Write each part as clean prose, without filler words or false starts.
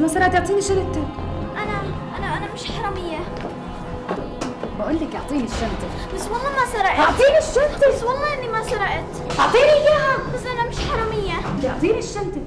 ما سرقت اعطيني شنطتك. أنا مش حرامية. بقول لك اعطيني الشنطة. بس والله ما سرقت. اعطيني الشنطة. بس والله إني ما سرقت. اعطيني اياها. بس أنا مش حرامية. بدي اعطيني الشنطة.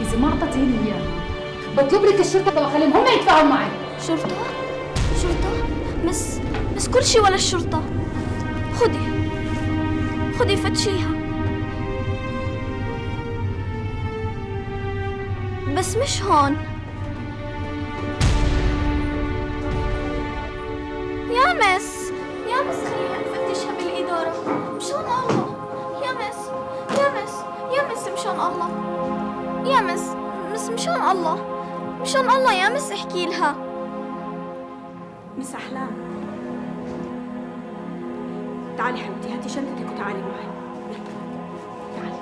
إذا ما أعطيتيني إياها بطلب لك الشرطة وأخليهم هم يدفعوا معي. شرطة؟ بس كل شي ولا الشرطة. خدي فتشيها. بس مش هون. يا مس خلينا نفتشها بالإدارة. مشان الله. يا مس مشان الله. يا مس مشان الله يا مس احكي لها. مس أحلام، تعالي حبيبتي، هاتي شنطتك وتعالي معي. تعالي.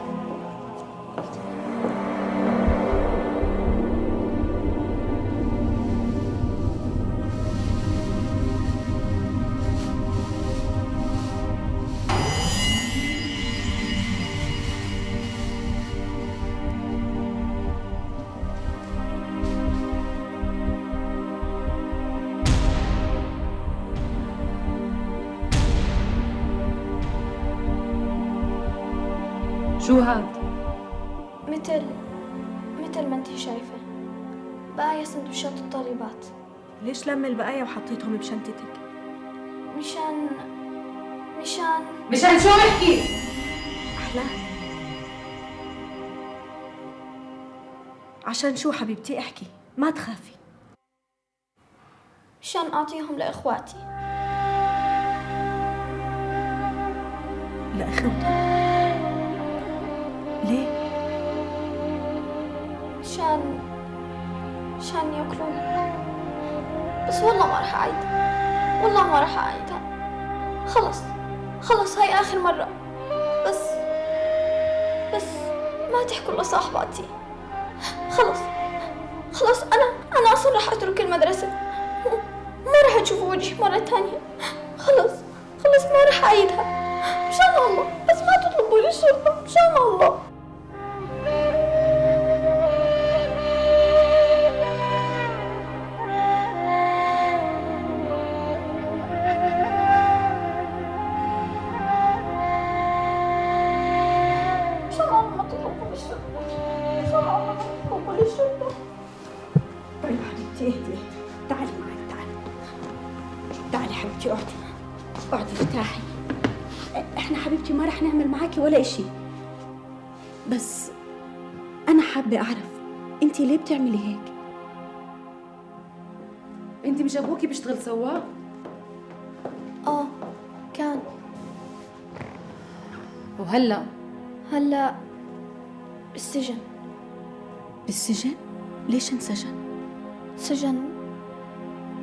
شو هاد؟ مثل ما انتي شايفة بقايا سندويشات الطالبات. ليش لم البقايا وحطيتهم بشنطتك؟ مشان شو احكي؟ أحلام، عشان شو حبيبتي؟ احكي، ما تخافي. مشان أعطيهم لإخواتي. لأخوتك؟ ليه؟ مشان ياكلون. بس والله ما رح أعيدها. خلص هاي آخر مرة. بس ما تحكوا لصاحباتي. خلص أنا أصلا رح أترك المدرسة. ما رح تشوفوا وجهي مرة تانية. خلص ما رح أعيدها. مشان الله بس ما تطلبوا لي الشرطة. مشان الله. طيب حبيبتي اهدي، تعالي معي، تعالي حبيبتي، اقعدي ارتاحي. احنا حبيبتي ما رح نعمل معاكي ولا اشي، بس انا حابة اعرف انتي ليه بتعملي هيك؟ انت مش ابوكي بيشتغل سواق؟ كان. وهلا؟ هلا بالسجن. بالسجن؟ ليش انسجن؟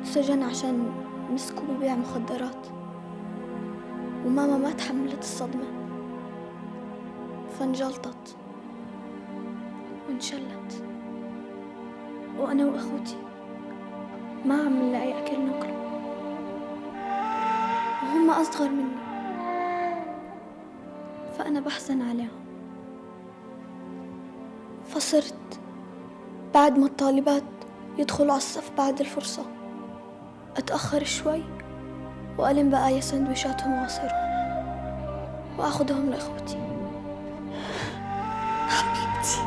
سجن عشان مسكوا ببيع مخدرات، وماما ما تحملت الصدمة فانجلطت وانشلت، وأنا وأخوتي ما عم نلاقي أكل ناكله، وهم أصغر مني فأنا بحزن عليهم. فصرت بعد ما الطالبات يدخلوا على الصف بعد الفرصة أتأخر شوي وألم بقايا سندويشاتهم وعصيرهم وأخذهم لأخوتي. حبيبتي